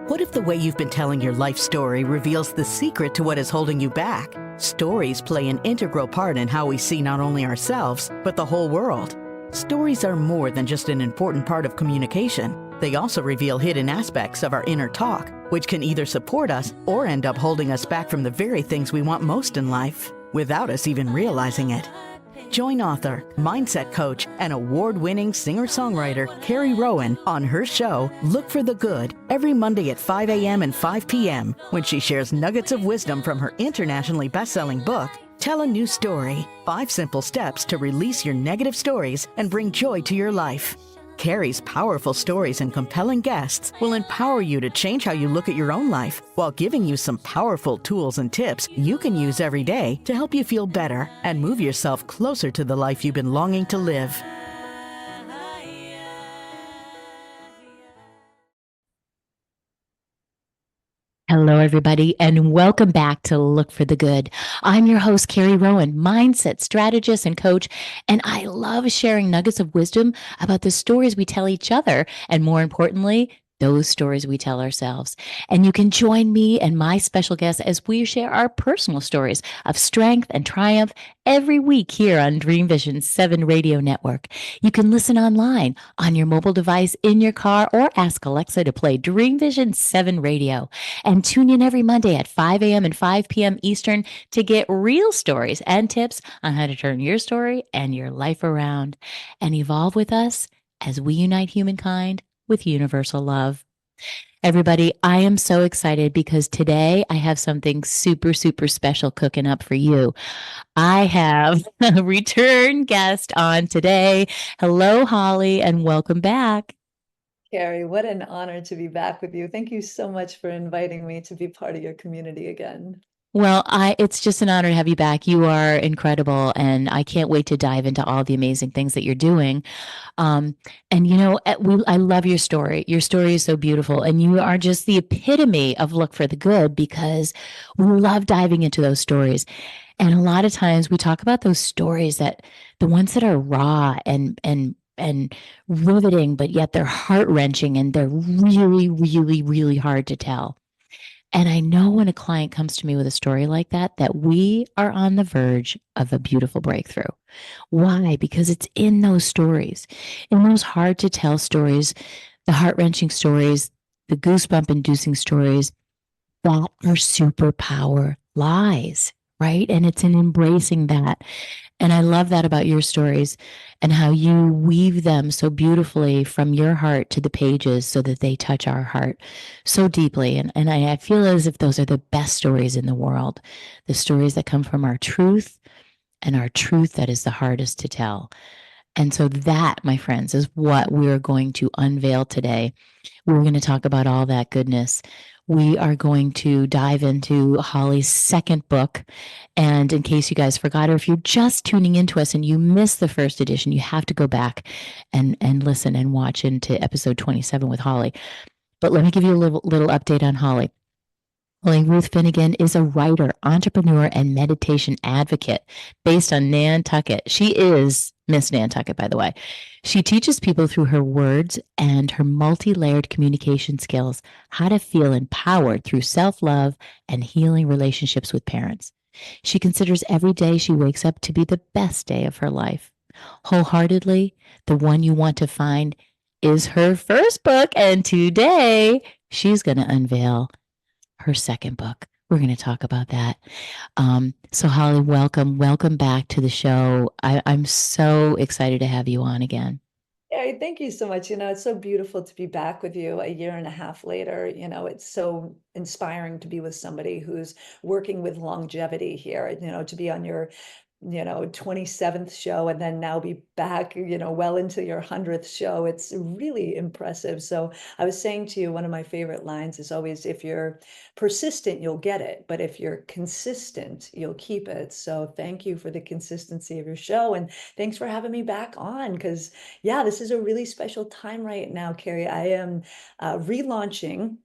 What if the way you've been telling your life story reveals the secret to what is holding you back? Stories play an integral part in how we see not only ourselves, but the whole world. Stories are more than just an important part of communication. They also reveal hidden aspects of our inner talk, which can either support us or end up holding us back from the very things we want most in life, without us even realizing it. Join author, mindset coach, and award-winning singer-songwriter Carrie Rowan on her show, Look for the Good, every Monday at 5 a.m. and 5 p.m. when she shares nuggets of wisdom from her internationally best-selling book, Tell a New Story, 5 Simple Steps to Release Your Negative Stories and Bring Joy to Your Life. Carrie's powerful stories and compelling guests will empower you to change how you look at your own life while giving you some powerful tools and tips you can use every day to help you feel better and move yourself closer to the life you've been longing to live. Hello, everybody, and welcome back to Look for the Good. I'm your host, Carrie Rowan, mindset strategist and coach, and I love sharing nuggets of wisdom about the stories we tell each other, and more importantly, those stories we tell ourselves. And you can join me and my special guests as we share our personal stories of strength and triumph every week here on Dream Vision 7 Radio Network. You can listen online on your mobile device, in your car, or ask Alexa to play Dream Vision 7 Radio. And tune in every Monday at 5 a.m. and 5 p.m. Eastern to get real stories and tips on how to turn your story and your life around and evolve with us as we unite humankind with universal love. Everybody, I am so excited because today I have something super, super special cooking up for you. I have a return guest on today. Hello, Holly, and welcome back. Carrie, what an honor to be back with you. Thank you so much for inviting me to be part of your community again. Well, it's just an honor to have you back. You are incredible, and I can't wait to dive into all the amazing things that you're doing. Um, and I love your story. Your story is so beautiful, and you are just the epitome of look for the good because we love diving into those stories. And a lot of times we talk about those stories the ones that are raw and riveting, but yet they're heart wrenching and they're really, really, really hard to tell. And I know when a client comes to me with a story like that we are on the verge of a beautiful breakthrough. Why? Because it's in those stories, in those hard to tell stories, the heart wrenching stories, the goosebump inducing stories that our superpower lies, right? And it's in embracing that. And I love that about your stories and how you weave them so beautifully from your heart to the pages so that they touch our heart so deeply. And I feel as if those are the best stories in the world, the stories that come from our truth and our truth that is the hardest to tell. And so that, my friends, is what we're going to unveil today. We're going to talk about all that goodness. We are going to dive into Holly's second book. And in case you guys forgot, or if you're just tuning into us and you missed the first edition, you have to go back and listen and watch into episode 27 with Holly. But let me give you a little update on Holly. Holly Ruth Finigan is a writer, entrepreneur, and meditation advocate based on Nantucket. She is Miss Nantucket, by the way. She teaches people through her words and her multi-layered communication skills how to feel empowered through self-love and healing relationships with parents. She considers every day she wakes up to be the best day of her life. Wholeheartedly, the one you want to find is her first book, and today she's going to unveil her second book. We're going to talk about that. So Holly, welcome back to the show. I'm so excited to have you on again. Carrie, thank you so much. It's so beautiful to be back with you a year and a half later. It's so inspiring to be with somebody who's working with longevity here, to be on your 27th show and then now be back, well into your 100th show. It's really impressive. So I was saying to you, one of my favorite lines is always, if you're persistent, you'll get it. But if you're consistent, you'll keep it. So thank you for the consistency of your show. And thanks for having me back on because, yeah, this is a really special time right now, Carrie. I am relaunching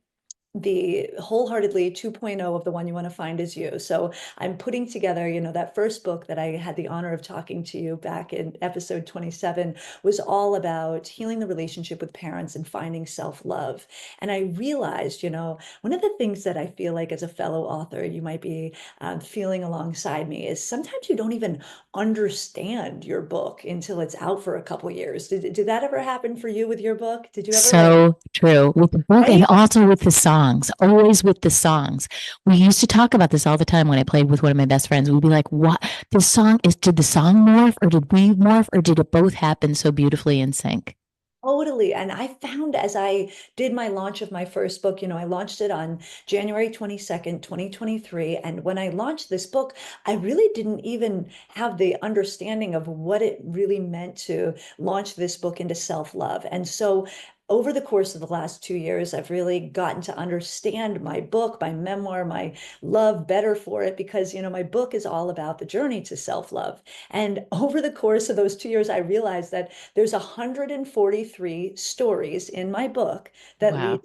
the Wholeheartedly 2.0 of The One You Want to Find Is You. So I'm putting together, that first book that I had the honor of talking to you back in episode 27 was all about healing the relationship with parents and finding self-love. And I realized, one of the things that I feel like as a fellow author, you might be feeling alongside me is sometimes you don't even understand your book until it's out for a couple years. Did that ever happen for you with your book? Did you ever So true with the book and right? also with the songs, always with the songs. We used to talk about this all the time when I played with one of my best friends. We'd be like, what the song is, did the song morph or did we morph or did it both happen so beautifully in sync? Totally. And I found as I did my launch of my first book, I launched it on January 22nd, 2023. And when I launched this book, I really didn't even have the understanding of what it really meant to launch this book into self-love. And so over the course of the last 2 years, I've really gotten to understand my book, my memoir, my love better for it, because, my book is all about the journey to self-love. And over the course of those 2 years, I realized that there's 143 stories in my book that lead Wow. to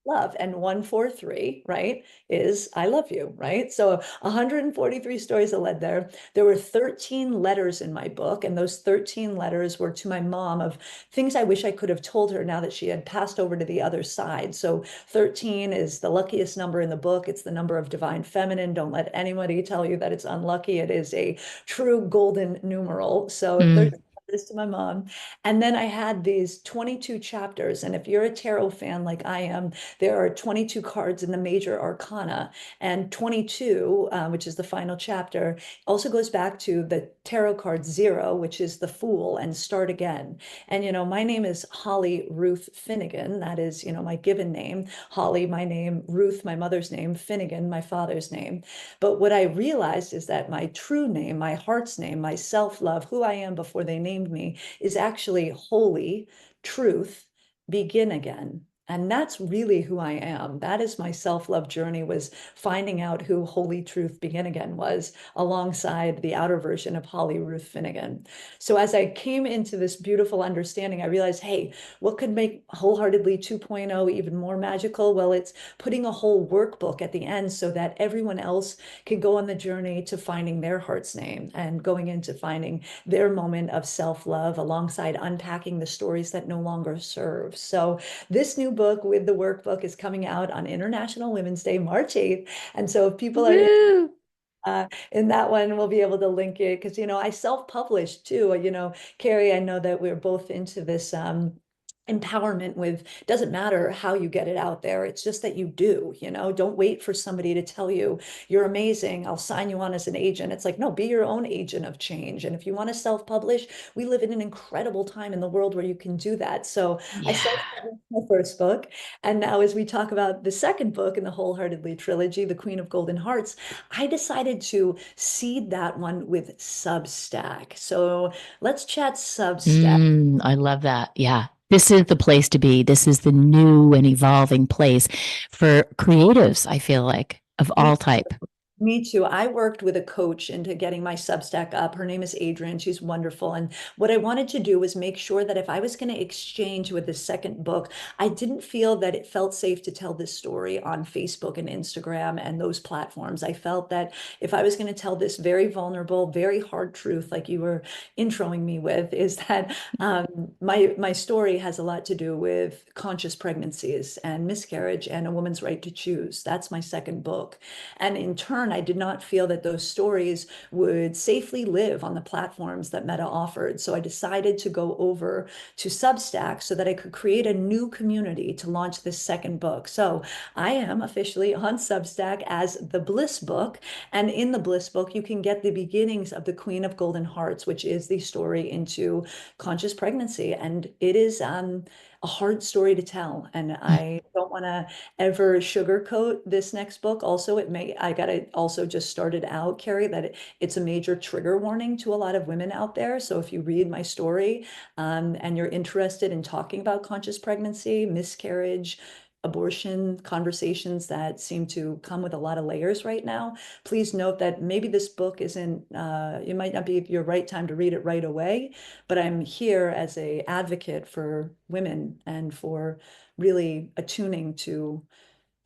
love, and 143, right, is I love you, right? So 143 stories that led there. There were 13 letters in my book, and those 13 letters were to my mom of things I wish I could have told her now that she had passed over to the other side. So 13 is the luckiest number in the book. It's the number of divine feminine. Don't let anybody tell you that it's unlucky. It is a true golden numeral. So Mm. 13 letters to my mom. And then I had these 22 chapters. And if you're a tarot fan like I am, there are 22 cards in the major arcana. And 22, which is the final chapter, also goes back to the tarot card 0, which is the Fool and Start Again. And, my name is Holly Ruth Finigan. That is, my given name. Holly, my name, Ruth, my mother's name, Finnegan, my father's name. But what I realized is that my true name, my heart's name, my self-love, who I am before they named me, is actually Holy Truth, Begin Again. And that's really who I am. That is my self-love journey, was finding out who Holy Truth Begin Again was, alongside the outer version of Holly Ruth Finnegan. So as I came into this beautiful understanding, I realized, hey, what could make Wholeheartedly 2.0 even more magical? Well, it's putting a whole workbook at the end so that everyone else can go on the journey to finding their heart's name and going into finding their moment of self-love, alongside unpacking the stories that no longer serve. So this new book with the workbook is coming out on International Women's Day, March 8th. And so if people are Woo! in that one, we'll be able to link it, because I self-published too. Carrie, I know that we're both into this empowerment with, doesn't matter how you get it out there, it's just that you do. Don't wait for somebody to tell you you're amazing, I'll sign you on as an agent. It's like, no, be your own agent of change. And if you want to self-publish, we live in an incredible time in the world where you can do that. So I Yeah. self-published my first book, and now as we talk about the second book in the Wholeheartedly trilogy, The Queen of Golden Hearts, I decided to seed that one with Substack. So let's chat Substack. I love that. Yeah. This is the place to be. This is the new and evolving place for creatives, I feel like, of all type. Me too. I worked with a coach into getting my Substack up. Her name is Adrienne. She's wonderful. And what I wanted to do was make sure that if I was going to exchange with the second book, I didn't feel that it felt safe to tell this story on Facebook and Instagram and those platforms. I felt that if I was going to tell this very vulnerable, very hard truth, like you were introing me with, is that my story has a lot to do with conscious pregnancies and miscarriage and a woman's right to choose. That's my second book. And in turn, I did not feel that those stories would safely live on the platforms that Meta offered. So I decided to go over to Substack so that I could create a new community to launch this second book. So I am officially on Substack as the Bliss Book. And in the Bliss Book, you can get the beginnings of the Queen of Golden Hearts, which is the story into conscious pregnancy. And it is a hard story to tell. And I don't want to ever sugarcoat this next book. Also, I got to also just started out, Carrie, that it's a major trigger warning to a lot of women out there. So if you read my story and you're interested in talking about conscious pregnancy, miscarriage, abortion, conversations that seem to come with a lot of layers right now, please note that maybe this book isn't, it might not be your right time to read it right away, but I'm here as a advocate for women and for really attuning to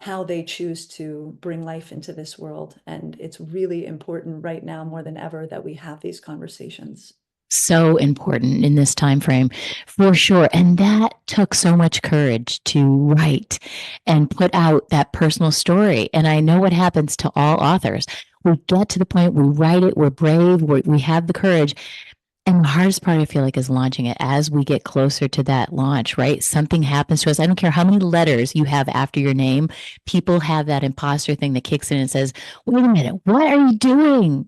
how they choose to bring life into this world. And it's really important right now more than ever that we have these conversations. So important in this time frame, for sure. And that took so much courage to write and put out that personal story. And I know what happens to all authors. We get to the point, we write it, we're brave, we have the courage. And the hardest part, I feel like, is launching it. As we get closer to that launch, right? Something happens to us. I don't care how many letters you have after your name. People have that imposter thing that kicks in and says, wait a minute, what are you doing?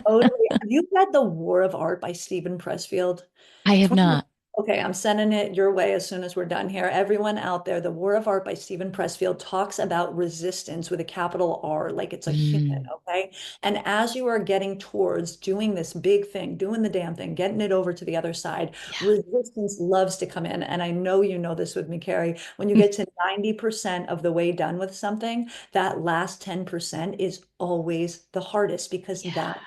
Totally. Have you read The War of Art by Stephen Pressfield? I It's have one of not. Okay, I'm sending it your way as soon as we're done here. Everyone out there, The War of Art by Stephen Pressfield talks about resistance with a capital R, like it's a human, Mm, okay? And as you are getting towards doing this big thing, doing the damn thing, getting it over to the other side, yeah. resistance loves to come in. And I know you know this with me, Carrie. When you get to 90% of the way done with something, that last 10% is always the hardest because Yeah. that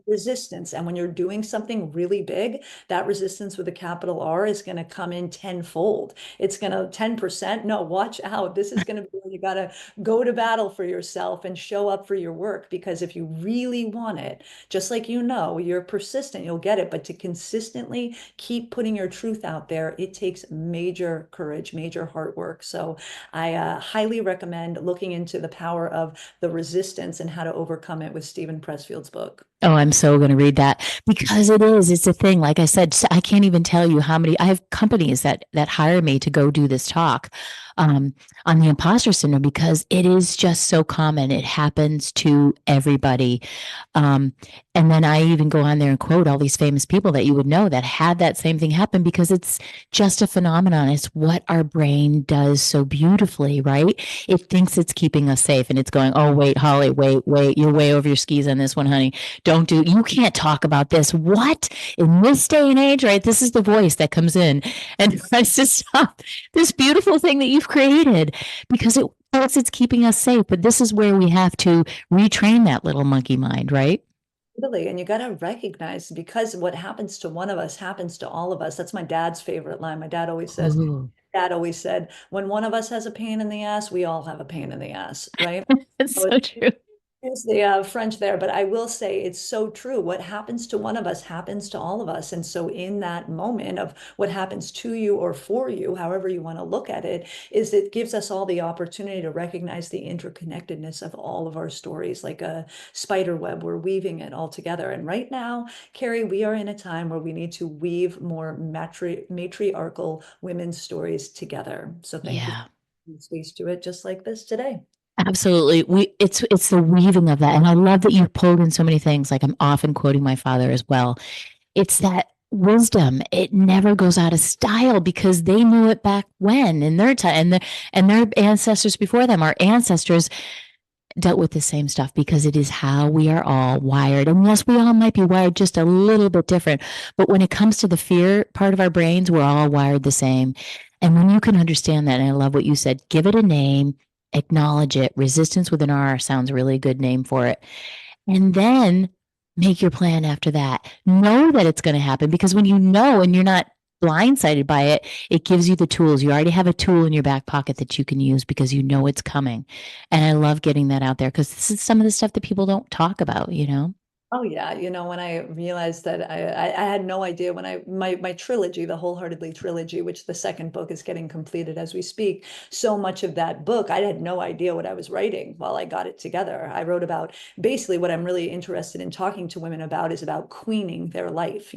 resistance. And when you're doing something really big, that resistance with a capital R is going to come in tenfold. It's going to 10%. No, watch out. This is going to be where you got to go to battle for yourself and show up for your work. Because if you really want it, just like you're persistent, you'll get it. But to consistently keep putting your truth out there, it takes major courage, major hard work. So I highly recommend looking into the power of the resistance and how to overcome it with Stephen Pressfield's book. Oh, I'm so going to read that because it's a thing. Like I said, I can't even tell you how many, I have companies that hire me to go do this talk on the imposter syndrome because it is just so common. It happens to everybody. Um, and then I even go on there and quote all these famous people that you would know that had that same thing happen because it's just a phenomenon. It's what our brain does so beautifully, right? It thinks it's keeping us safe and it's going, oh, wait, Holly, wait, you're way over your skis on this one, honey. You can't talk about this. What in this day and age, right? This is the voice that comes in and tries to stop this beautiful thing that you've created because it thinks it's keeping us safe. But this is where we have to retrain that little monkey mind, right? Totally. And you got to recognize because what happens to one of us happens to all of us. That's my dad's favorite line. My Ooh, dad always said, when one of us has a pain in the ass, we all have a pain in the ass, right? it's So so true. use the French there, but I will say it's so true. What happens to one of us happens to all of us. And so, in that moment of what happens to you or for you, however you want to look at it, is it gives us all the opportunity to recognize the interconnectedness of all of our stories, like a spider web. We're weaving it all together. And right now, Carrie, we are in a time where we need to weave more matriarchal women's stories together. So, thank you for Yeah. space to it, just like this today. Absolutely. It's the weaving of that. And I love that you've pulled in so many things. Like I'm often quoting my father as well. It's that wisdom. It never goes out of style because they knew it back when in their time and their ancestors before them. Our ancestors dealt with the same stuff because it is how we are all wired. And yes, we all might be wired just a little bit different, but when it comes to the fear part of our brains, we're all wired the same. And when you can understand that, and I love what you said, give it a name, acknowledge it. Resistance with an R sounds a really good name for it. And then make your plan after that. Know that it's going to happen because when you know and you're not blindsided by it, it gives you the tools. You already have a tool in your back pocket that you can use because you know it's coming. And I love getting that out there because this is some of the stuff that people don't talk about, you know? Oh yeah, when I realized that I had no idea when my trilogy, the Wholeheartedly trilogy, which the second book is getting completed as we speak, so much of that book, I had no idea what I was writing while I got it together. I wrote about basically what I'm really interested in talking to women about is about queening their life.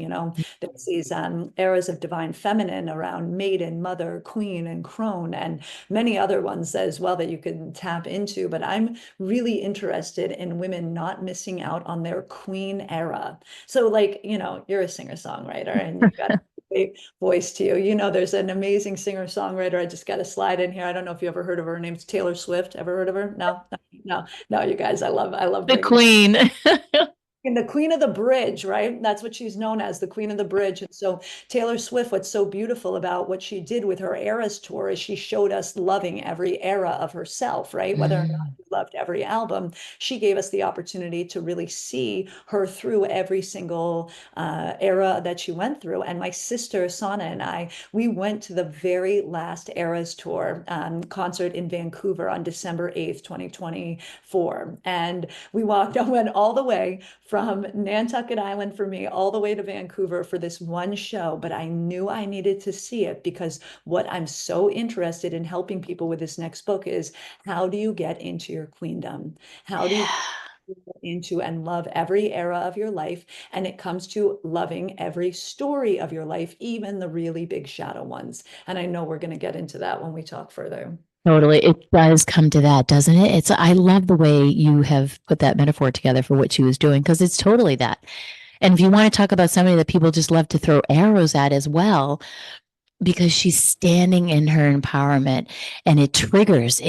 There's these eras of divine feminine around maiden, mother, queen, and crone, and many other ones as well that you can tap into. But I'm really interested in women not missing out on their queen era. So like, you're a singer-songwriter and you've got a great voice to you. There's an amazing singer-songwriter. I just got to slide in here. I don't know if you ever heard of her. Her name's Taylor Swift. Ever heard of her? No, no, no, you guys, I love The bringing queen. And the Queen of the Bridge, right? That's what she's known as, the Queen of the Bridge. And so Taylor Swift, what's so beautiful about what she did with her Eras tour is she showed us loving every era of herself, right? Whether or not Mm. we loved every album, she gave us the opportunity to really see her through every single era that she went through. And my sister Sana and I, we went to the very last Eras tour concert in Vancouver on December 8th, 2024. And we went all the way from Nantucket Island for me all the way to Vancouver for this one show, but I knew I needed to see it because what I'm so interested in helping people with this next book is how do you get into your queendom? How do you get into and love every era of your life? And it comes to loving every story of your life, even the really big shadow ones. And I know we're going to get into that when we talk further. Totally. It does come to that, doesn't it? I love the way you have put that metaphor together for what she was doing, because it's totally that. And if you want to talk about somebody that people just love to throw arrows at as well, because she's standing in her empowerment, and it triggers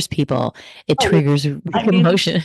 people. It Oh, triggers I mean, emotion.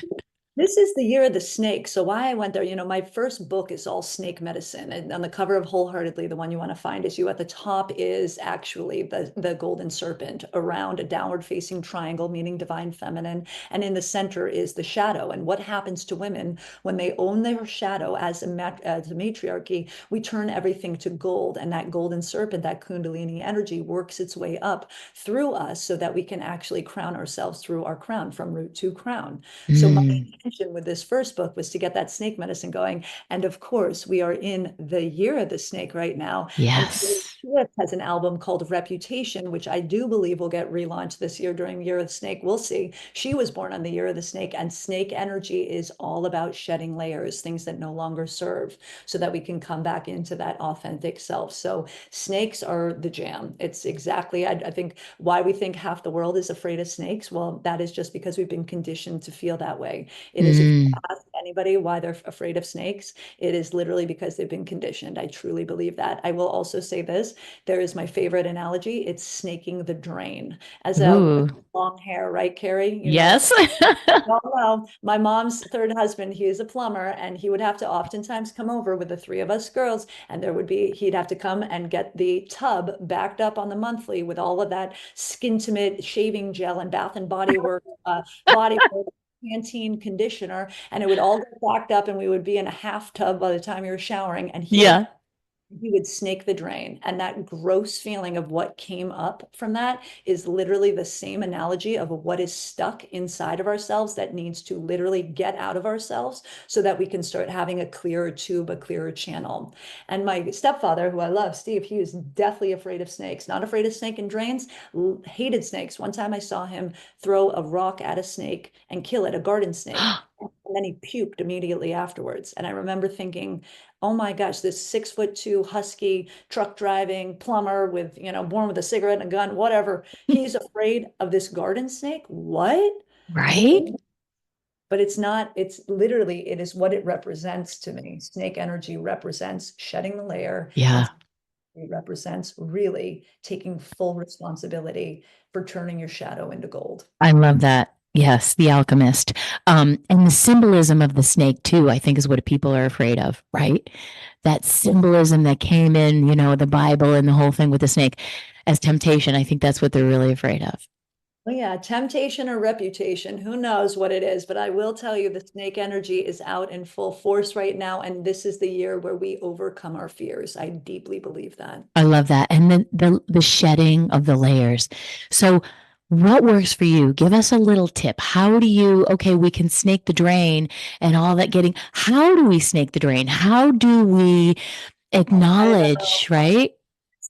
this is the year of the snake. So why I went there, my first book is all snake medicine. And on the cover of Wholeheartedly, the one you want to find is you at the top is actually the golden serpent around a downward facing triangle, meaning divine feminine. And in the center is the shadow. And what happens to women when they own their shadow as a matriarchy, we turn everything to gold. And that golden serpent, that Kundalini energy works its way up through us so that we can actually crown ourselves through our crown from root to crown. So my Mm, intention with this first book was to get that snake medicine going. And of course, we are in the year of the snake right now. And Taylor yes. Swift has an album called Reputation, which I do believe will get relaunched this year during Year of the Snake. We'll see. She was born on the Year of the Snake, and snake energy is all about shedding layers, things that no longer serve, so that we can come back into that authentic self. So snakes are the jam. It's exactly, I think, why we think half the world is afraid of snakes. Well, that is just because we've been conditioned to feel that way. It is, if you Mm, ask anybody why they're afraid of snakes, it is literally because they've been conditioned. I truly believe that. I will also say this, there is my favorite analogy. It's snaking the drain. As a woman ooh, with long hair, right, Carrie? You know yes. that. Oh, well, my mom's third husband, he is a plumber, and he would have to oftentimes come over with the three of us girls, and he'd have to come and get the tub backed up on the monthly with all of that Skintimate shaving gel and Bath and body work, Pantene conditioner, and it would all get backed up, and we would be in a half tub by the time you were showering, and Yeah. he would snake the drain. And that gross feeling of what came up from that is literally the same analogy of what is stuck inside of ourselves that needs to literally get out of ourselves so that we can start having a clearer tube, a clearer channel. And my stepfather, who I love, Steve, he was deathly afraid of snakes, not afraid of snake and drains, hated snakes. One time I saw him throw a rock at a snake and kill it, a garden snake. And then he puked immediately afterwards. And I remember thinking, oh my gosh, this 6'2" husky truck driving plumber with, born with a cigarette and a gun, whatever. He's afraid of this garden snake. What? Right? What? But it's not, it's literally, it is what it represents to me. Snake energy represents shedding the layer, and Yeah. it represents really taking full responsibility for turning your shadow into gold. I love that. Yes, the alchemist. And the symbolism of the snake too, I think is what people are afraid of, right? That symbolism that came in, the Bible and the whole thing with the snake as temptation. I think that's what they're really afraid of. Well, yeah, temptation or reputation, who knows what it is, but I will tell you the snake energy is out in full force right now, and this is the year where we overcome our fears. I deeply believe that. I love that. And then the shedding of the layers. So what works for you? Give us a little tip. How do you, okay, we can snake the drain and all that how do we snake the drain? How do we I acknowledge, know. right?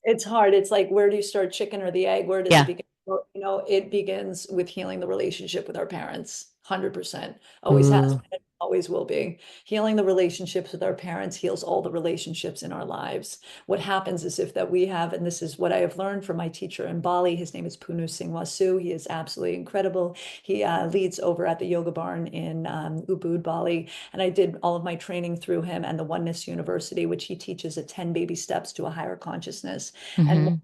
It's hard. It's like, where do you start, chicken or the egg? Where does it Yeah. begin? Well, it begins with healing the relationship with our parents. 100%. Always has Ooh. been, always will be. Healing the relationships with our parents heals all the relationships in our lives. What happens is if that we have, and this is what I have learned from my teacher in Bali, his name is Punu Singh Wasu. He is absolutely incredible. He leads over at the Yoga Barn in Ubud, Bali. And I did all of my training through him and the Oneness University, which he teaches at 10 baby steps to a higher consciousness. And Hmm.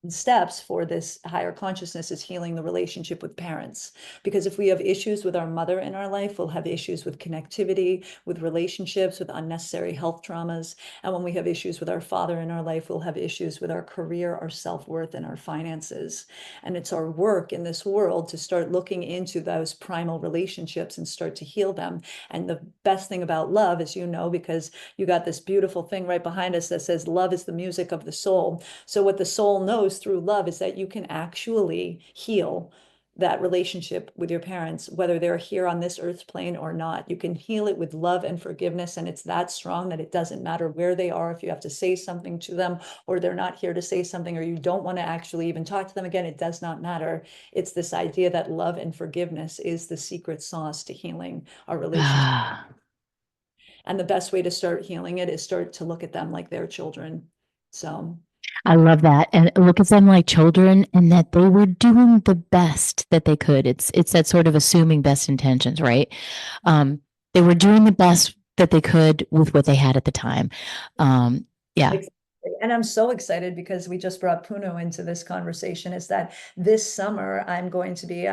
steps for this higher consciousness is healing the relationship with parents. Because if we have issues with our mother in our life, we'll have issues with connectivity, with relationships, with unnecessary health traumas. And when we have issues with our father in our life, we'll have issues with our career, our self-worth, and our finances. And it's our work in this world to start looking into those primal relationships and start to heal them. And the best thing about love, as you know, because you got this beautiful thing right behind us that says love is the music of the soul. So what the soul knows through love is that you can actually heal that relationship with your parents, whether they're here on this earth plane or not. You can heal it with love and forgiveness. And it's that strong that it doesn't matter where they are. If you have to say something to them, or they're not here to say something, or you don't want to actually even talk to them again, it does not matter. It's this idea that love and forgiveness is the secret sauce to healing our relationship. Ah, And the best way to start healing it is start to look at them like their children. So I love that. And look at them like children and that they were doing the best that they could. It's that sort of assuming best intentions, right? Um, they were doing the best that they could with what they had at the time. Yeah. exactly. And I'm so excited because we just brought Puno into this conversation, is that this summer I'm going to be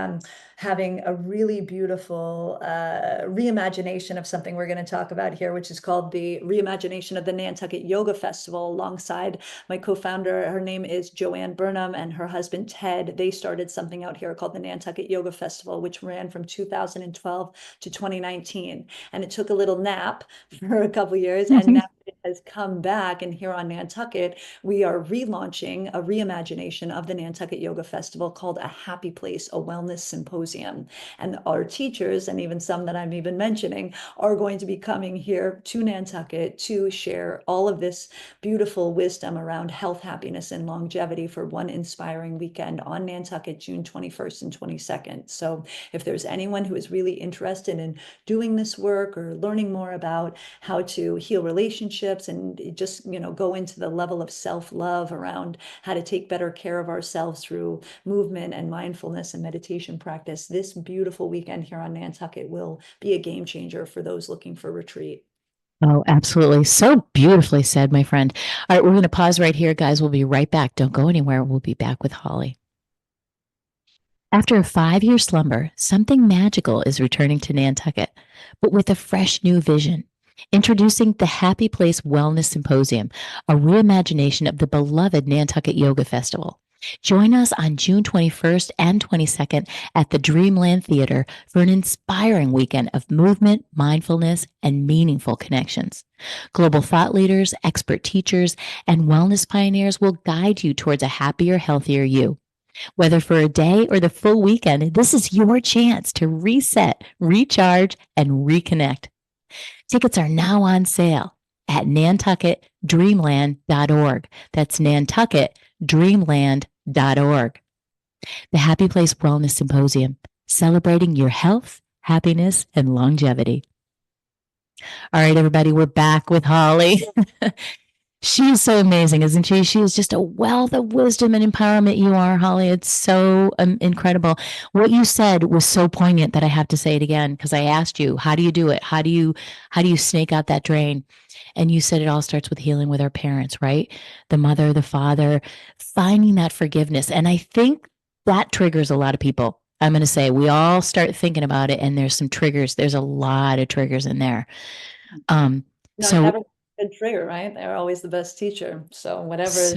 having a really beautiful reimagination of something we're going to talk about here, which is called the reimagination of the Nantucket Yoga Festival, alongside my co-founder. Her name is Joanne Burnham, and her husband Ted. They started something out here called the Nantucket Yoga Festival, which ran from 2012 to 2019. And it took a little nap for a couple years, and now it has come back. And here on Nantucket, we are relaunching a reimagination of the Nantucket Yoga Festival called A Happy Place, a Wellness Symposium. And our teachers, and even some that I'm even mentioning, are going to be coming here to Nantucket to share all of this beautiful wisdom around health, happiness, and longevity for one inspiring weekend on Nantucket, June 21st and 22nd. So if there's anyone who is really interested in doing this work or learning more about how to heal relationships and just, go into the level of self-love around how to take better care of ourselves through movement and mindfulness and meditation practice, this beautiful weekend here on Nantucket will be a game changer for those looking for retreat. Oh, absolutely. So beautifully said, my friend. All right, we're going to pause right here, guys. We'll be right back. Don't go anywhere. We'll be back with Holly. After a 5-year slumber, something magical is returning to Nantucket, but with a fresh new vision. Introducing the Happy Place Wellness Symposium, a reimagination of the beloved Nantucket Yoga Festival. Join us on June 21st and 22nd at the Dreamland Theater for an inspiring weekend of movement, mindfulness, and meaningful connections. Global thought leaders, expert teachers, and wellness pioneers will guide you towards a happier, healthier you. Whether for a day or the full weekend, this is your chance to reset, recharge, and reconnect. Tickets are now on sale at nantucketdreamland.org. That's nantucketdreamland.org. The Happy Place Wellness Symposium, celebrating your health, happiness, and longevity. All right, everybody, we're back with Holly. She is so amazing, isn't she? She is just a wealth of wisdom and empowerment. You are, Holly. It's so incredible. What you said was so poignant that I have to say it again, because I asked you, how do you do it? How do you snake out that drain? And you said it all starts with healing with our parents, right? The mother, the father, finding that forgiveness. And I think that triggers a lot of people. I'm going to say we all start thinking about it, and there's some triggers. There's a lot of triggers in there. Um, No, so never a good trigger, right? They're always the best teacher. So so whatever's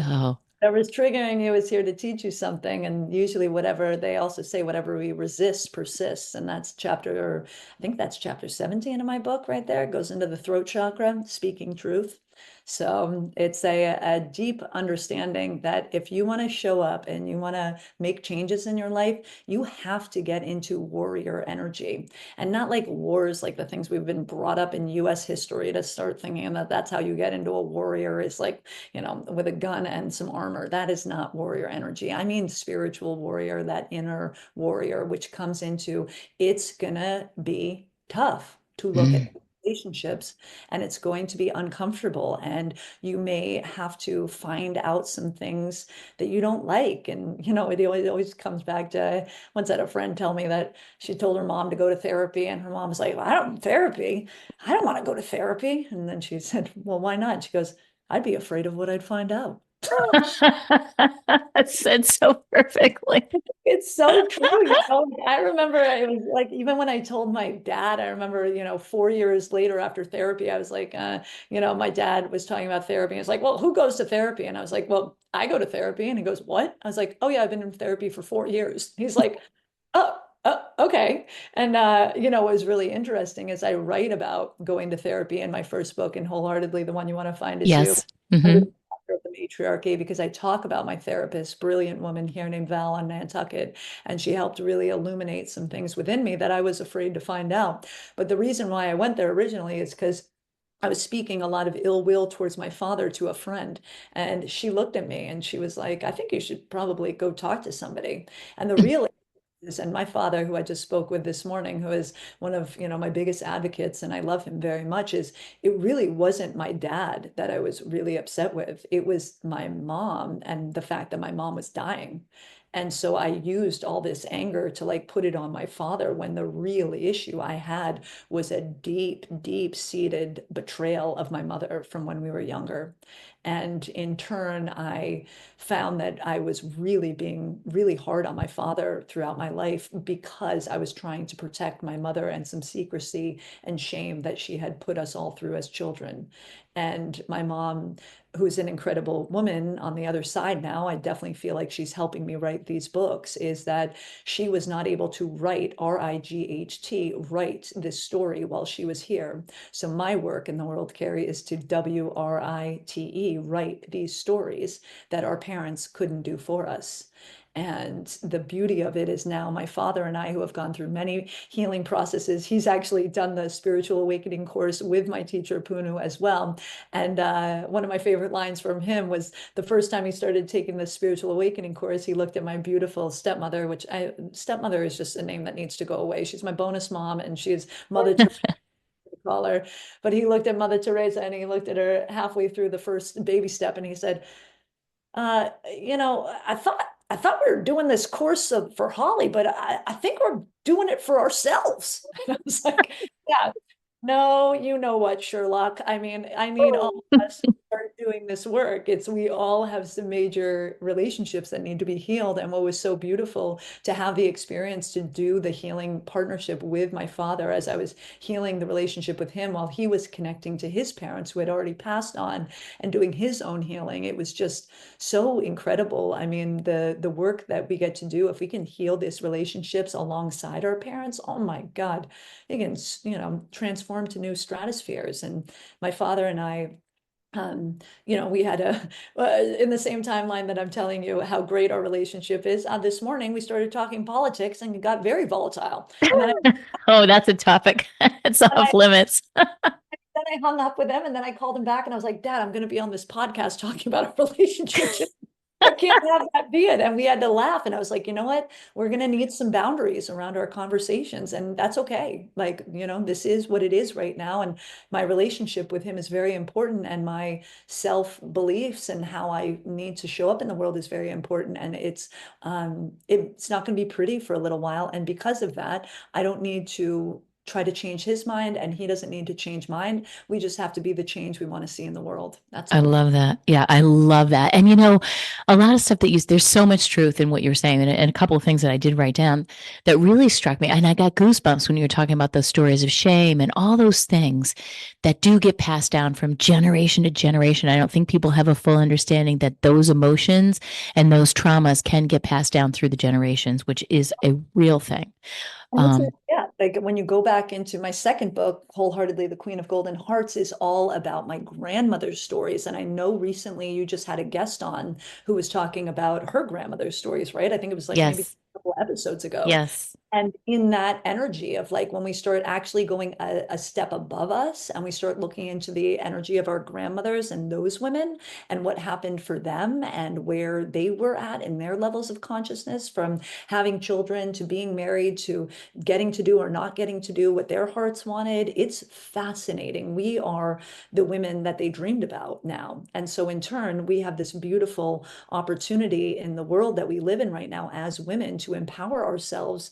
triggering you is here to teach you something. And usually whatever they also say, whatever we resist persists. And that's I think that's chapter 17 of my book right there. It goes into the throat chakra, speaking truth. So it's a deep understanding that if you want to show up and you want to make changes in your life, you have to get into warrior energy, and not like wars, like the things we've been brought up in US history to start thinking that that's how you get into a warrior, is like, with a gun and some armor. That is not warrior energy. I mean, spiritual warrior, that inner warrior, which comes into, it's gonna be tough to look at mm, relationships, and it's going to be uncomfortable, and you may have to find out some things that you don't like. And it always comes back to, I once had a friend tell me that she told her mom to go to therapy, and her mom was like, I don't therapy, I don't want to go to therapy. And then she said, well, why not? She goes, I'd be afraid of what I'd find out. That's said so perfectly. It's so true. I remember it was like, even when I told my dad, I remember, 4 years later after therapy, I was like, my dad was talking about therapy. It's like, well, who goes to therapy? And I was like, well, I go to therapy. And he goes, what? I was like, oh yeah, I've been in therapy for 4 years. He's like, oh, okay. And, what was really interesting is I write about going to therapy in my first book, and Wholeheartedly, the one you want to find is you. Yes. Hmm. Of the matriarchy, because I talk about my therapist, brilliant woman here named Val on Nantucket, and she helped really illuminate some things within me that I was afraid to find out. But the reason why I went there originally is because I was speaking a lot of ill will towards my father to a friend, and she looked at me and she was like, I think you should probably go talk to somebody. And the real and my father, who I just spoke with this morning, who is one of, my biggest advocates, and I love him very much, is it really wasn't my dad that I was really upset with. It was my mom and the fact that my mom was dying. And so I used all this anger to like put it on my father, when the real issue I had was a deep, deep seated betrayal of my mother from when we were younger. And in turn, I found that I was really being really hard on my father throughout my life, because I was trying to protect my mother and some secrecy and shame that she had put us all through as children. And my mom, who's an incredible woman on the other side now, I definitely feel like she's helping me write these books, is that she was not able to write, R-I-G-H-T, write this story while she was here. So my work in the world, Carrie, is to W-R-I-T-E, write these stories that our parents couldn't do for us. And the beauty of it is, now my father and I, who have gone through many healing processes, he's actually done the spiritual awakening course with my teacher, Punu, as well. And one of my favorite lines from him was, the first time he started taking the spiritual awakening course, he looked at my beautiful stepmother, stepmother is just a name that needs to go away. She's my bonus mom, and she's Mother Teresa, call her. But he looked at Mother Teresa, and he looked at her halfway through the first baby step, and he said, I thought we were doing this course for Holly, but I think we're doing it for ourselves. I was like, yeah, no, you know what, Sherlock? I mean, all of us who are doing this work. We all have some major relationships that need to be healed. And what was so beautiful to have the experience to do the healing partnership with my father, as I was healing the relationship with him while he was connecting to his parents who had already passed on and doing his own healing. It was just so incredible. I mean, the work that we get to do, if we can heal these relationships alongside our parents, oh my God, it can, transform to new stratospheres. And my father and I, we had in the same timeline that I'm telling you how great our relationship is. This morning we started talking politics, and it got very volatile. And Oh, that's a topic. It's off I, limits. then I hung up with them, and then I called him back, and I was like, Dad, I'm going to be on this podcast talking about our relationship. I can't have that be it. And we had to laugh. And I was like, you know what? We're going to need some boundaries around our conversations. And that's okay. Like, this is what it is right now. And my relationship with him is very important. And my self beliefs and how I need to show up in the world is very important. And it's not going to be pretty for a little while. And because of that, I don't need to try to change his mind, and he doesn't need to change mine. We just have to be the change we want to see in the world. That's I all. love that. Yeah, I love that. And a lot of stuff there's so much truth in what you're saying. And a couple of things that I did write down that really struck me. And I got goosebumps when you were talking about those stories of shame and all those things that do get passed down from generation to generation. I don't think people have a full understanding that those emotions and those traumas can get passed down through the generations, which is a real thing. And that's it. Yeah, like when you go back into my second book, Wholeheartedly, The Queen of Golden Hearts, is all about my grandmother's stories. And I know recently you just had a guest on who was talking about her grandmother's stories, right? I think it was like maybe Yes. a couple episodes ago. Yes. And in that energy of like, when we start actually going a step above us, and we start looking into the energy of our grandmothers and those women and what happened for them and where they were at in their levels of consciousness, from having children to being married to getting to do or not getting to do what their hearts wanted, it's fascinating. We are the women that they dreamed about now. And so in turn, we have this beautiful opportunity in the world that we live in right now as women to empower ourselves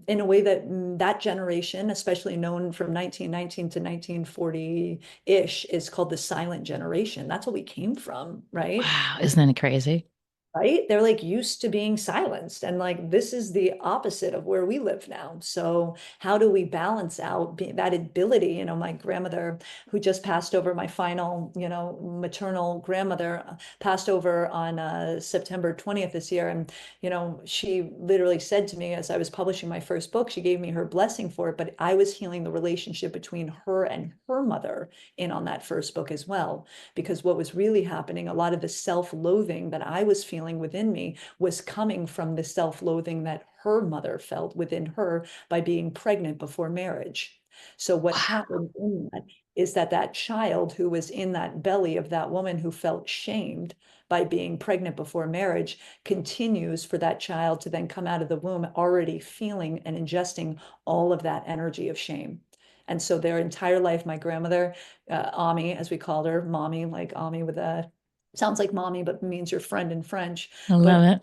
in a way that that generation, especially known from 1919 to 1940-ish, is called the silent generation. That's what we came from, right? Wow. Isn't that crazy? Right? They're like used to being silenced. And like this is the opposite of where we live now. So how do we balance out that ability? You know, my grandmother, who just passed over, my final, you know, maternal grandmother, passed over on September 20th this year. And, you know, she literally said to me as I was publishing my first book, she gave me her blessing for it, but I was healing the relationship between her and her mother in on that first book as well. Because what was really happening, a lot of the self-loathing that I was feeling within me was coming from the self-loathing that her mother felt within her by being pregnant before marriage. So what Wow. happened in that is that that child who was in that belly of that woman who felt shamed by being pregnant before marriage continues for that child to then come out of the womb already feeling and ingesting all of that energy of shame. And so their entire life, my grandmother, Ami, as we called her, mommy, like Ami with a, sounds like mommy, but means your friend in French. I love But it.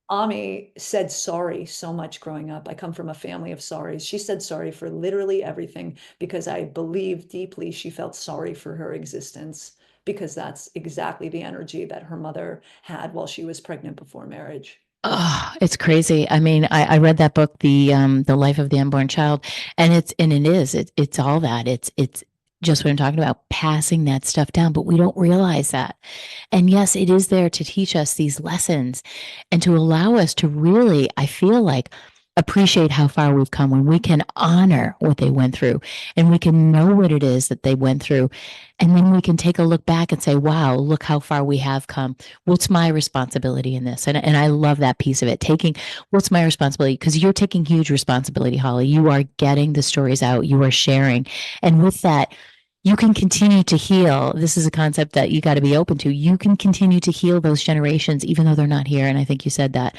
Ami said sorry so much growing up. I come from a family of sorries. She said sorry for literally everything because I believe deeply she felt sorry for her existence because that's exactly the energy that her mother had while she was pregnant before marriage. Oh, it's crazy. I mean, I read that book, the Life of the Unborn Child, and it's all that. It's just what I'm talking about, passing that stuff down, but we don't realize that. And yes, it is there to teach us these lessons and to allow us to really, I feel like, appreciate how far we've come when we can honor what they went through and we can know what it is that they went through. And then we can take a look back and say, wow, look how far we have come. What's my responsibility in this? And I love that piece of it. Taking what's my responsibility? Because you're taking huge responsibility, Holly. You are getting the stories out, you are sharing. And with that, you can continue to heal. This is a concept that you got to be open to. You can continue to heal those generations, even though they're not here. And I think you said that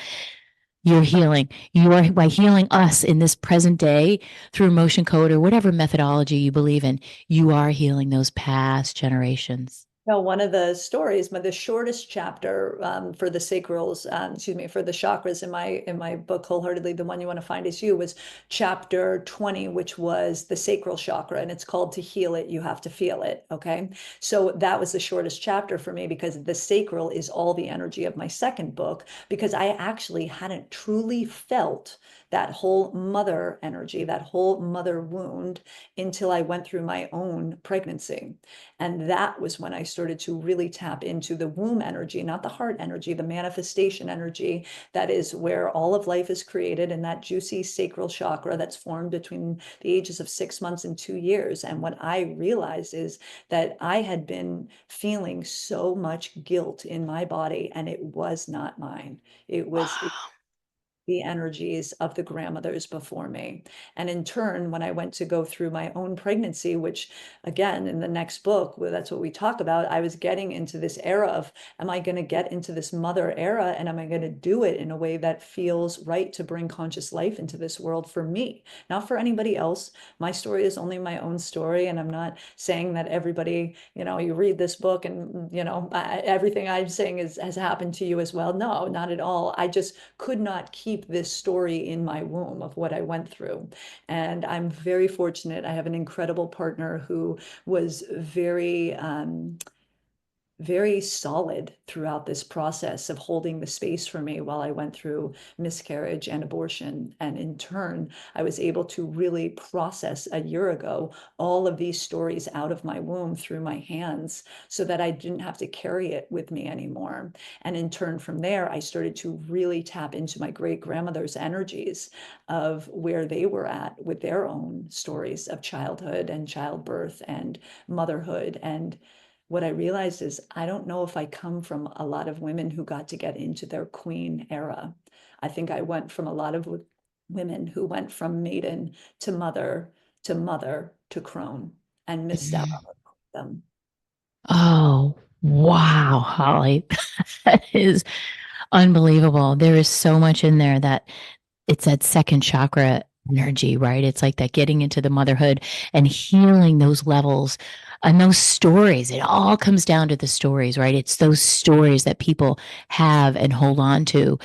you're healing. You are by healing us in this present day through emotion code or whatever methodology you believe in. You are healing those past generations. No, one of the stories, but the shortest chapter for the sacrals, excuse me, for the chakras in my book, Wholeheartedly, the one you want to find is you, was chapter 20, which was the sacral chakra, and it's called To Heal It, You Have to Feel It. Okay, so that was the shortest chapter for me because the sacral is all the energy of my second book because I actually hadn't truly felt that whole mother energy, that whole mother wound until I went through my own pregnancy. And that was when I started to really tap into the womb energy, not the heart energy, the manifestation energy. That is where all of life is created in that juicy sacral chakra that's formed between the ages of 6 months and 2 years. And what I realized is that I had been feeling so much guilt in my body, and it was not mine. It was Wow. the energies of the grandmothers before me. And in turn, when I went to go through my own pregnancy, which again, in the next book, well, that's what we talk about, I was getting into this era of, am I going to get into this mother era? And am I going to do it in a way that feels right to bring conscious life into this world for me, not for anybody else? My story is only my own story. And I'm not saying that everybody, you know, you read this book and, you know, everything I'm saying has happened to you as well. No, not at all. I just could not keep this story in my womb of what I went through. And I'm very fortunate. I have an incredible partner who was very solid throughout this process of holding the space for me while I went through miscarriage and abortion. And in turn, I was able to really process a year ago all of these stories out of my womb through my hands so that I didn't have to carry it with me anymore. And in turn, from there, I started to really tap into my great grandmother's energies of where they were at with their own stories of childhood and childbirth and motherhood. And what I realized is I don't know if I come from a lot of women who got to get into their queen era. I think I went from a lot of women who went from maiden to mother to crone and missed out Mhm. on them. Oh, wow, Holly. That is unbelievable. There is so much in there that it's that second chakra energy, right? It's like that getting into the motherhood and healing those levels and those stories. It all comes down to the stories, right? It's those stories that people have and hold on to.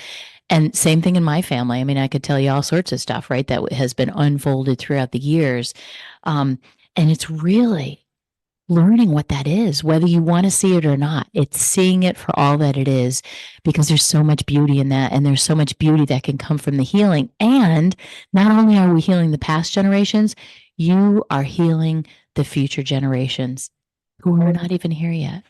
And same thing in my family. I mean, I could tell you all sorts of stuff, right? That has been unfolded throughout the years. Um, and it's really learning what that is, whether you want to see it or not. It's seeing it for all that it is, because there's so much beauty in that. And there's so much beauty that can come from the healing. And not only are we healing the past generations, you are healing the future generations who are not even here yet.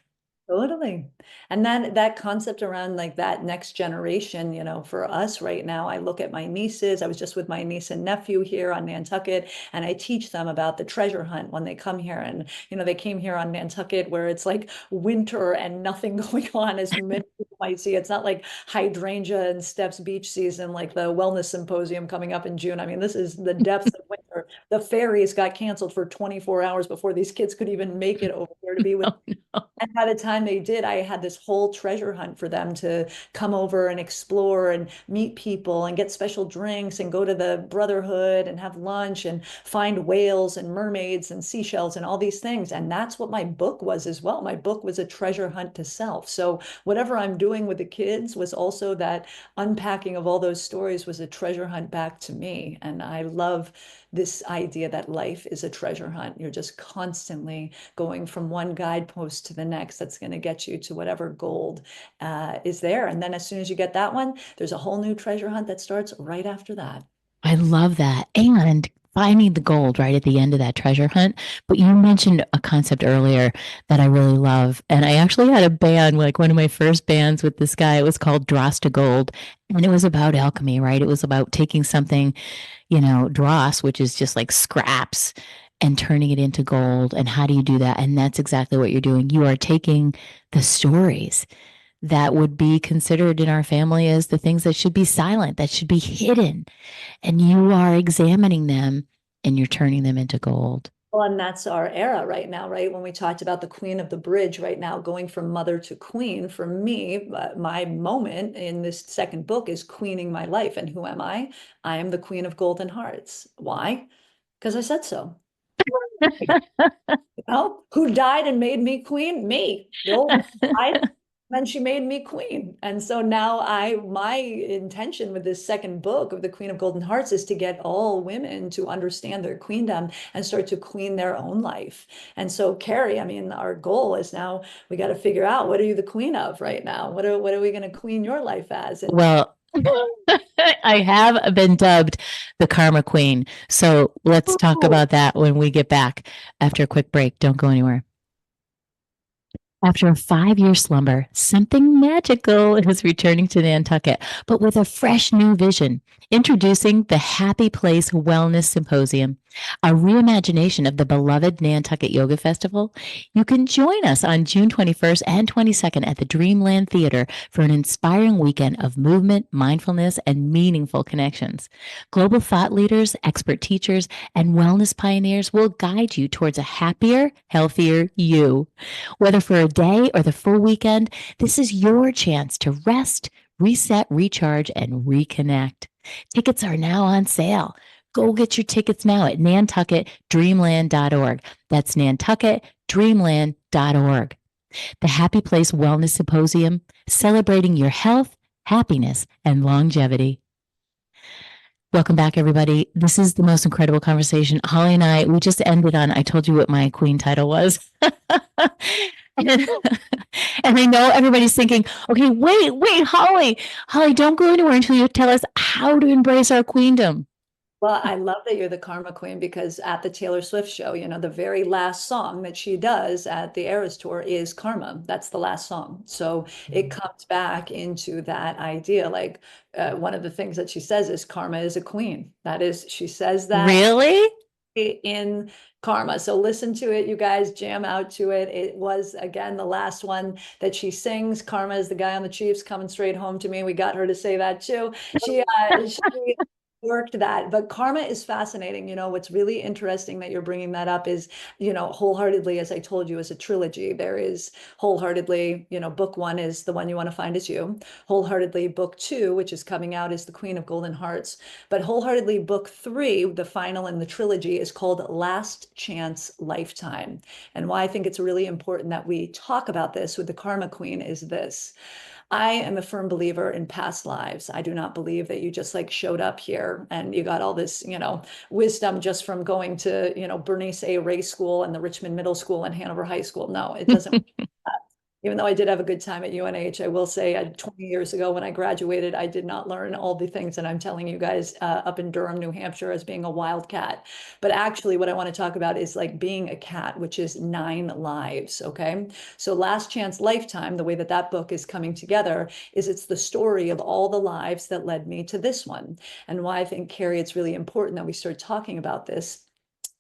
Totally. And that concept around like that next generation, for us right now, I look at my nieces. I was just with my niece and nephew here on Nantucket, and I teach them about the treasure hunt when they come here. And, they came here on Nantucket where it's like winter and nothing going on as many people might see. It's not like hydrangea and Steps Beach season, like the wellness symposium coming up in June. I mean, this is the depths of winter. The ferries got canceled for 24 hours before these kids could even make it over here to be with. Oh, no. And by the time they did, I had this whole treasure hunt for them to come over and explore and meet people and get special drinks and go to the Brotherhood and have lunch and find whales and mermaids and seashells and all these things. And that's what my book was as well. My book was a treasure hunt to self. So whatever I'm doing with the kids was also that unpacking of all those stories was a treasure hunt back to me. And I love this idea that life is a treasure hunt. You're just constantly going from one guidepost to the next that's going to get you to whatever gold is there. And then as soon as you get that one, there's a whole new treasure hunt that starts right after that. I love that. And finding the gold right at the end of that treasure hunt. But you mentioned a concept earlier that I really love. And I actually had a band, like one of my first bands with this guy. It was called Dross to Gold. And it was about alchemy, right? It was about taking something, dross, which is just like scraps, and turning it into gold. And how do you do that? And that's exactly what you're doing. You are taking the stories that would be considered in our family as the things that should be silent, that should be hidden, and you are examining them and you're turning them into gold. Well, and that's our era right now, right? When we talked about the queen of the bridge right now, going from mother to queen, for me, my moment in this second book is queening my life. And who am I? I am the queen of golden hearts. Why? Because I said so. Who died and made me queen? Me. The old woman died, then she made me queen. And so now my intention with this second book of the Queen of Golden Hearts is to get all women to understand their queendom and start to queen their own life. And so, Carrie, I mean, our goal is now we got to figure out, what are you the queen of right now? What are we going to queen your life as? And Well, I have been dubbed the Karma Queen. So let's talk about that when we get back after a quick break. Don't go anywhere. After a 5-year slumber, something magical is returning to Nantucket, but with a fresh new vision. Introducing the Happy Place Wellness Symposium, a reimagination of the beloved Nantucket Yoga Festival. You can join us on June 21st and 22nd at the Dreamland Theater for an inspiring weekend of movement, mindfulness, and meaningful connections. Global thought leaders, expert teachers, and wellness pioneers will guide you towards a happier, healthier you. Whether for a day or the full weekend, this is your chance to rest, reset, recharge, and reconnect. Tickets are now on sale. Go get your tickets now at nantucketdreamland.org. That's nantucketdreamland.org. The Happy Place Wellness Symposium, celebrating your health, happiness, and longevity. Welcome back, everybody. This is the most incredible conversation. Holly and we just ended on, I told you what my queen title was. And I know everybody's thinking, okay, wait, Holly, don't go anywhere until you tell us how to embrace our queendom. well, I love that you're the Karma Queen, because at the Taylor Swift show, the very last song that she does at the Eras Tour is Karma. That's the last song. So it comes back into that idea. Like one of the things that she says is karma is a queen. She says that. Really? In Karma. So listen to it, you guys, jam out to it. It was, again, the last one that she sings. Karma is the guy on the Chiefs coming straight home to me. We got her to say that too. She worked that. But karma is fascinating. What's really interesting that you're bringing that up is, Wholeheartedly, as I told you, is a trilogy. There is Wholeheartedly, book one is The One You Want to Find Is You. Wholeheartedly, book two, which is coming out, is The Queen of Golden Hearts. But Wholeheartedly, book three, the final in the trilogy, is called Last Chance Lifetime. And why I think it's really important that we talk about this with the Karma Queen is this. I am a firm believer in past lives. I do not believe that you just like showed up here and you got all this, wisdom just from going to, Bernice A. Ray School and the Richmond Middle School and Hanover High School. No, it doesn't. Even though I did have a good time at UNH, I will say 20 years ago when I graduated, I did not learn all the things that I'm telling you guys up in Durham, New Hampshire, as being a wildcat. But actually, what I want to talk about is like being a cat, which is 9 lives. Okay. So, Last Chance Lifetime, the way that that book is coming together is it's the story of all the lives that led me to this one. And why I think, Carrie, it's really important that we start talking about this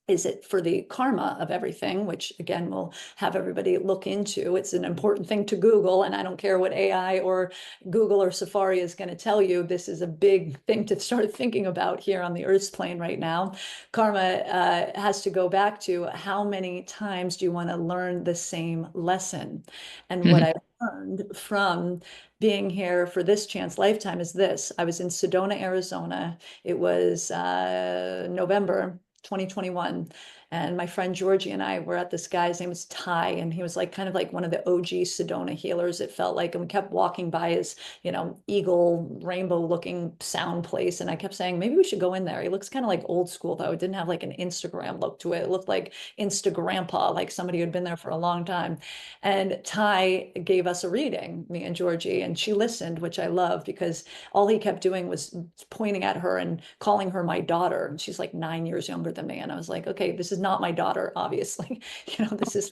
is it for the karma of everything, which again, we'll have everybody look into. It's an important thing to Google, and I don't care what AI or Google or Safari is going to tell you. This is a big thing to start thinking about here on the Earth's plane right now. Karma has to go back to how many times do you want to learn the same lesson? And what I learned from being here for this chance lifetime is this. I was in Sedona, Arizona. It was November 2021. And my friend Georgie and I were at this guy, his name was Ty, and he was like kind of like one of the OG Sedona healers, it felt like. And we kept walking by his, eagle rainbow looking sound place. And I kept saying, maybe we should go in there. He looks kind of like old school, though. It didn't have like an Instagram look to it. It looked like Instagrampa, like somebody who had been there for a long time. And Ty gave us a reading, me and Georgie, and she listened, which I love because all he kept doing was pointing at her and calling her my daughter. And she's like 9 years younger than me. And I was like, okay, this is not my daughter, obviously. This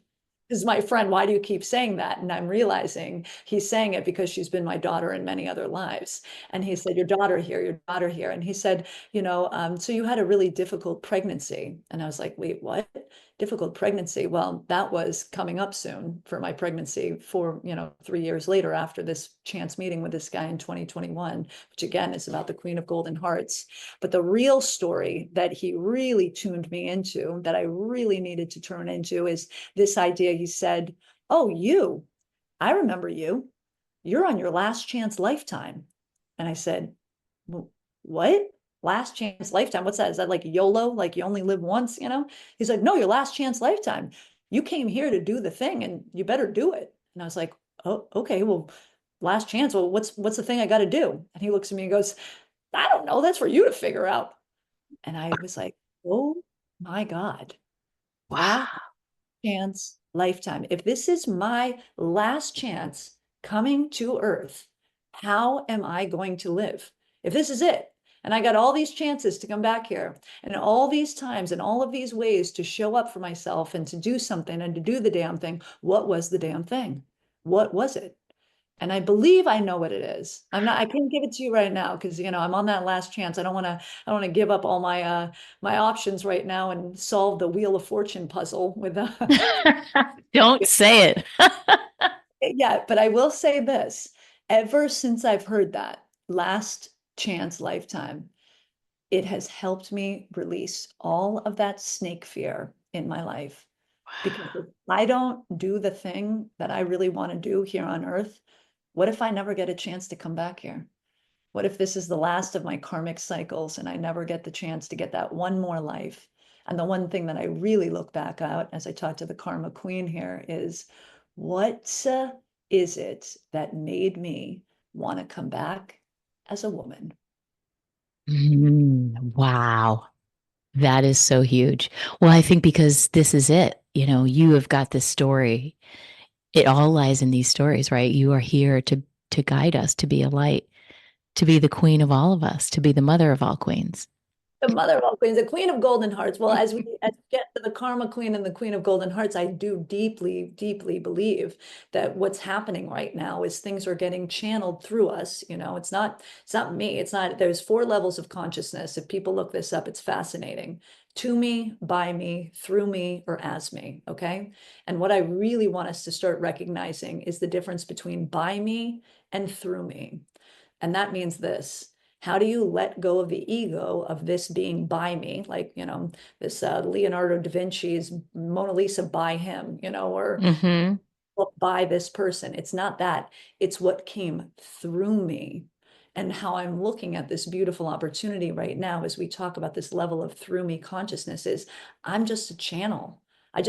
is my friend. Why do you keep saying that? And I'm realizing he's saying it because she's been my daughter in many other lives. And he said, your daughter here, your daughter here. And he said, so you had a really difficult pregnancy. And I was like, wait, what? Difficult pregnancy? Well, that was coming up soon for my pregnancy for, 3 years later after this chance meeting with this guy in 2021, which again is about the Queen of Golden Hearts. But the real story that he really tuned me into, that I really needed to turn into, is this idea. He said, oh, I remember you. You're on your last chance lifetime. And I said, what? Last chance lifetime? What's that? Is that like YOLO? Like you only live once, He's like, no, your last chance lifetime. You came here to do the thing and you better do it. And I was like, oh, okay, well, last chance. Well, what's the thing I got to do? And he looks at me and goes, I don't know. That's for you to figure out. And I was like, oh my God, last Wow. chance lifetime. If this is my last chance coming to Earth, how am I going to live? If this is it, and I got all these chances to come back here and all these times and all of these ways to show up for myself and to do something and to do the damn thing, what was the damn thing? What was it? And I believe I know what it is. I can't give it to you right now because I'm on that last chance. I don't want to give up all my options right now and solve the Wheel of Fortune puzzle with Don't say it. yeah, but I will say this. Ever since I've heard that last chance lifetime, it has helped me release all of that snake fear in my life. Because if I don't do the thing that I really want to do here on Earth, what if I never get a chance to come back here? What if this is the last of my karmic cycles and I never get the chance to get that one more life? And the one thing that I really look back at as I talk to the Karma Queen here is what is it that made me want to come back as a woman? Wow. That is so huge. Well, I think because this is it, you have got this story. It all lies in these stories, right? You are here to guide us, to be a light, to be the queen of all of us, to be the mother of all queens. The mother of all queens, the queen of golden hearts. Well, as we get to the karma queen and the queen of golden hearts, I do deeply, deeply believe that what's happening right now is things are getting channeled through us. It's not me. There's 4 levels of consciousness. If people look this up, it's fascinating. To me, by me, through me, or as me. Okay. And what I really want us to start recognizing is the difference between by me and through me. And that means this. How do you let go of the ego of this being by me? Like, this Leonardo da Vinci's Mona Lisa by him, or Mm-hmm. by this person. It's not that. It's what came through me. And how I'm looking at this beautiful opportunity right now as we talk about this level of through me consciousness is I'm just a channel. I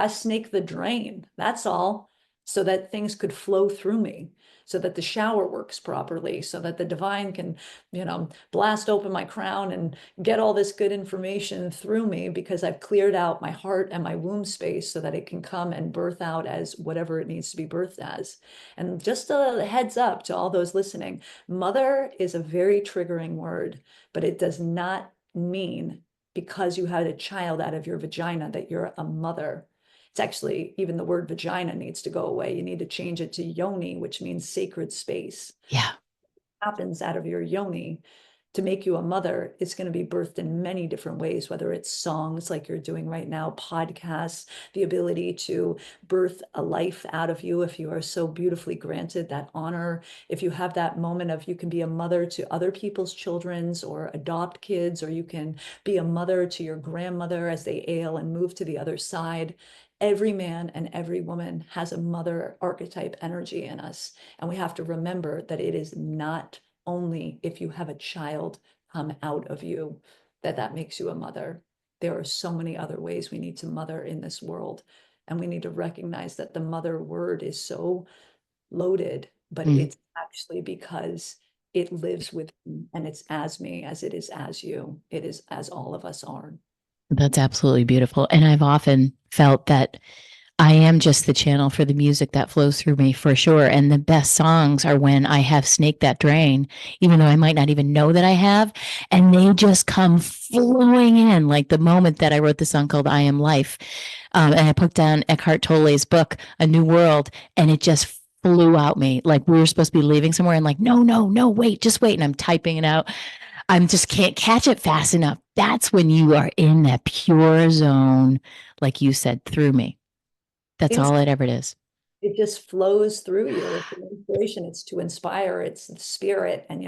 snaked the drain. That's all, so that things could flow through me. so that the shower works properly, so that the divine can, blast open my crown and get all this good information through me, because I've cleared out my heart and my womb space so that it can come and birth out as whatever it needs to be birthed as. And just a heads up to all those listening, mother is a very triggering word, but it does not mean because you had a child out of your vagina that you're a mother. It's actually, even the word vagina needs to go away. You need to change it to yoni, which means sacred space. Yeah. Happens out of your yoni to make you a mother, it's going to be birthed in many different ways, whether it's songs like you're doing right now, podcasts, the ability to birth a life out of you if you are so beautifully granted that honor. If you have that moment of you can be a mother to other people's children's or adopt kids, or you can be a mother to your grandmother as they ail and move to the other side. Every man and every woman has a mother archetype energy in us. And we have to remember that it is not only if you have a child come out of you that makes you a mother. There are so many other ways we need to mother in this world. And we need to recognize that the mother word is so loaded, but Mm. it's actually because it lives with me, and it's as me as it is as you. It is as all of us are. That's absolutely beautiful. And I've often felt that I am just the channel for the music that flows through me, for sure. And the best songs are when I have snaked that drain, even though I might not even know that I have. And they just come flowing in, like the moment that I wrote the song called I Am Life. And I put down Eckhart Tolle's book, A New World, and it just flew out me. Like we were supposed to be leaving somewhere and like, no, no, no, wait, just wait. And I'm typing it out. I'm just can't catch it fast enough. That's when you are in that pure zone, like you said, through me. That's all it ever is. It just flows through you. It's an inspiration. It's to inspire. It's the spirit. And,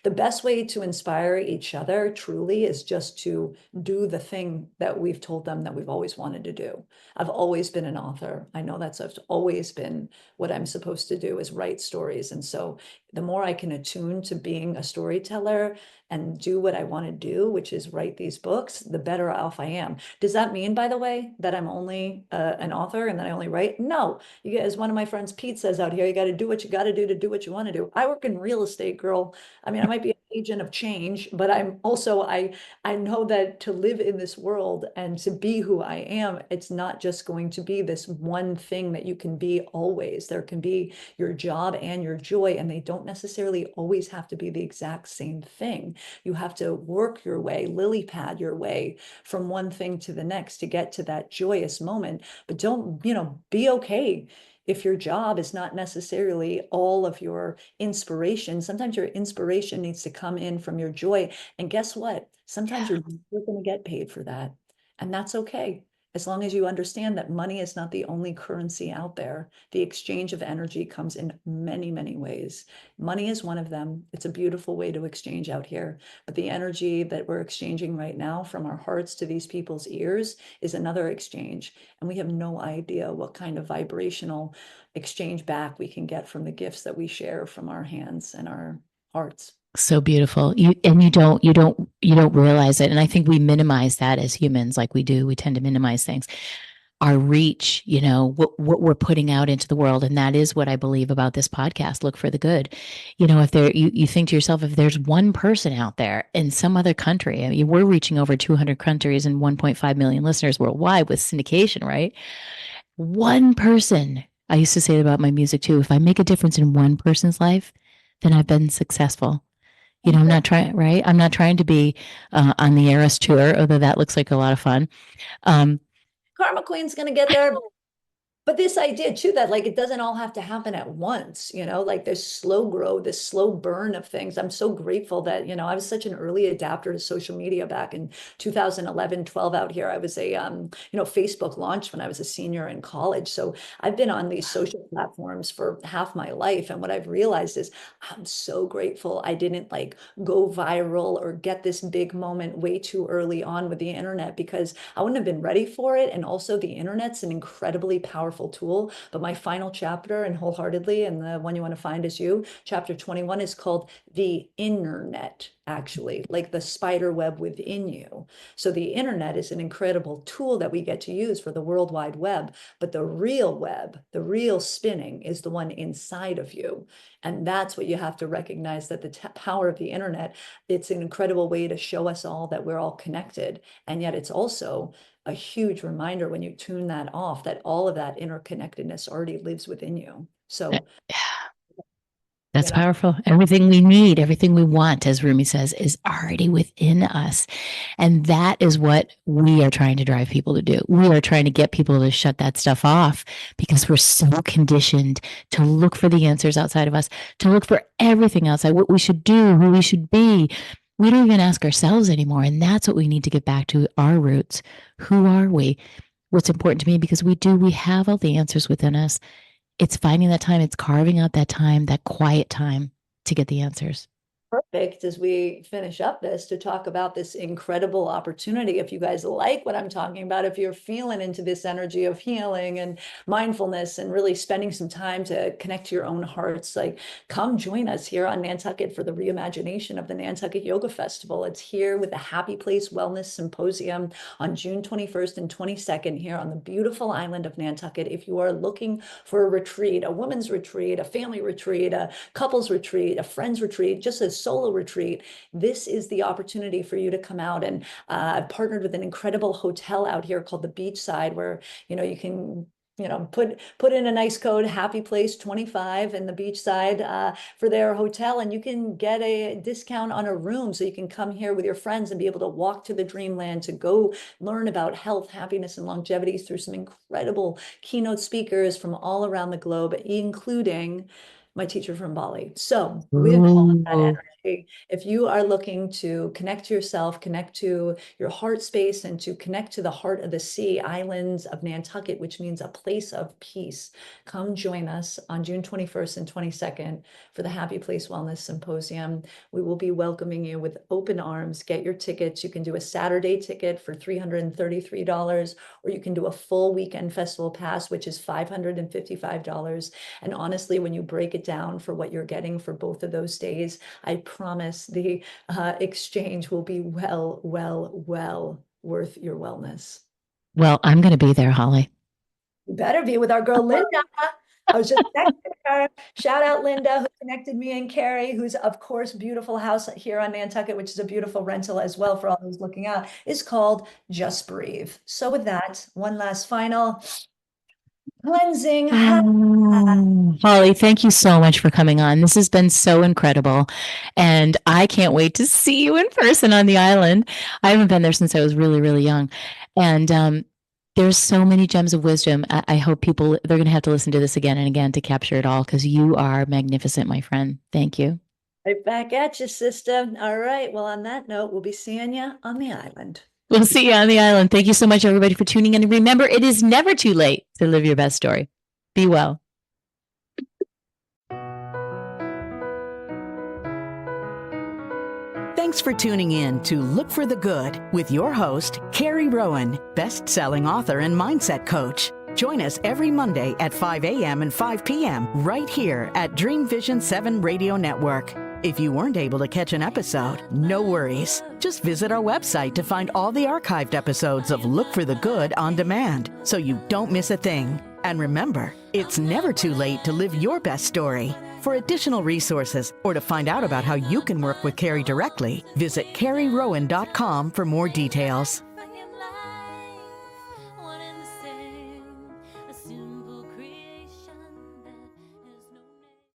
the best way to inspire each other truly is just to do the thing that we've told them that we've always wanted to do. I've always been an author. I know that's always been what I'm supposed to do, is write stories. And so the more I can attune to being a storyteller and do what I want to do, which is write these books, the better off I am. Does that mean, by the way, that I'm only an author and that I only write? No. You guys, one of my friends, Pete, says out here, you got to do what you got to do what you want to do. I work in real estate, girl. I mean, I might be an agent of change, but I'm also, I know that to live in this world and to be who I am, it's not just going to be this one thing that you can be always. There can be your job and your joy, and they don't necessarily always have to be the exact same thing. You have to work your way, lily pad your way from one thing to the next to get to that joyous moment. But don't, be okay if your job is not necessarily all of your inspiration. Sometimes your inspiration needs to come in from your joy. And guess what? Sometimes you're going to get paid for that. And that's okay. As long as you understand that money is not the only currency out there. The exchange of energy comes in many, many ways. Money is one of them. It's a beautiful way to exchange out here. But the energy that we're exchanging right now from our hearts to these people's ears is another exchange. And we have no idea what kind of vibrational exchange back we can get from the gifts that we share from our hands and our hearts. So beautiful. You don't realize it. And I think we minimize that as humans, like we do. We tend to minimize things. Our reach, what we're putting out into the world. And that is what I believe about this podcast. Look for the good. If you think to yourself, if there's one person out there in some other country, I mean, we're reaching over 200 countries and 1.5 million listeners worldwide with syndication, right? One person. I used to say about my music too. If I make a difference in one person's life, then I've been successful. I'm not trying, right? I'm not trying to be on the Eras tour, although that looks like a lot of fun. Karma Queen's going to get there. But this idea too, that like it doesn't all have to happen at once, like there's slow growth, this slow burn of things. I'm so grateful that, I was such an early adapter to social media back in 2011, 12 out here. I was a, Facebook launched when I was a senior in college. So I've been on these social platforms for half my life. And what I've realized is I'm so grateful I didn't like go viral or get this big moment way too early on with the internet, because I wouldn't have been ready for it. And also the internet's an incredibly powerful tool. But my final chapter in Wholeheartedly, and the one you want to find is you, chapter 21, is called The Internet actually, like the spider web within you. So the internet is an incredible tool that we get to use for the World Wide Web, but the real web, the real spinning is the one inside of you. And that's what you have to recognize, that the power of the internet, it's an incredible way to show us all that we're all connected. And yet it's also a huge reminder when you tune that off, that all of that interconnectedness already lives within you. So that's you know, powerful. Everything we need, everything we want, as Rumi says, is already within us. And that is what we are trying to drive people to do. We are trying to get people to shut that stuff off because we're so conditioned to look for the answers outside of us, to look for everything outside, what we should do, who we should be. We don't even ask ourselves anymore. And that's what we need to get back to, our roots. Who are we? What's important to me? Because we have all the answers within us. It's finding that time. It's carving out that time, that quiet time to get the answers. perfect as we finish up this to talk about this incredible opportunity. If you guys like what I'm talking about, if you're feeling into this energy of healing and mindfulness and really spending some time to connect to your own hearts, like come join us here on Nantucket for the reimagination of the Nantucket Yoga Festival. It's here with the Happy Place Wellness Symposium on June 21st and 22nd here on the beautiful island of Nantucket. If you are looking for a retreat, a women's retreat, a family retreat, a couples retreat, a friends retreat, just a solo retreat, this is the opportunity for you to come out. And I've partnered with an incredible hotel out here called the Beachside, where you can put in a nice code, Happy Place 25 in the Beachside for their hotel, and you can get a discount on a room, so you can come here with your friends and be able to walk to the dreamland, to go learn about health, happiness, and longevity through some incredible keynote speakers from all around the globe, including my teacher from Bali. So with all of that energy, if you are looking to connect to yourself, connect to your heart space, and to connect to the heart of the sea, islands of Nantucket, which means a place of peace, come join us on June 21st and 22nd for the Happy Place Wellness Symposium. We will be welcoming you with open arms. Get your tickets. You can do a Saturday ticket for $333, or you can do a full weekend festival pass, which is $555. And honestly, when you break it down for what you're getting for both of those days, I promise the exchange will be well worth your wellness. Well, I'm going to be there, Holly. You better be with our girl, Linda. I was just texting her. Shout out Linda, who connected me and Carrie, who's of course beautiful house here on Nantucket, which is a beautiful rental as well for all those looking out, is called Just Breathe. So with that, one last final cleansing. Holly, thank you so much for coming on. This has been so incredible. And I can't wait to see you in person on the island. I haven't been there since I was really, really young. And there's so many gems of wisdom. I hope they're going to have to listen to this again and again to capture it all, because you are magnificent, my friend. Thank you. Right back at you, sister. All right. Well, on that note, we'll be seeing you on the island. We'll see you on the island. Thank you so much, everybody, for tuning in. And remember, it is never too late to live your best story. Be well. Thanks for tuning in to Look for the Good with your host, Carrie Rowan, best-selling author and mindset coach. Join us every Monday at 5 a.m. and 5 p.m. right here at Dream Vision 7 Radio Network. If you weren't able to catch an episode, no worries. Just visit our website to find all the archived episodes of Look for the Good on demand, so you don't miss a thing. And remember, it's never too late to live your best story. For additional resources or to find out about how you can work with Carrie directly, visit carrierowan.com for more details.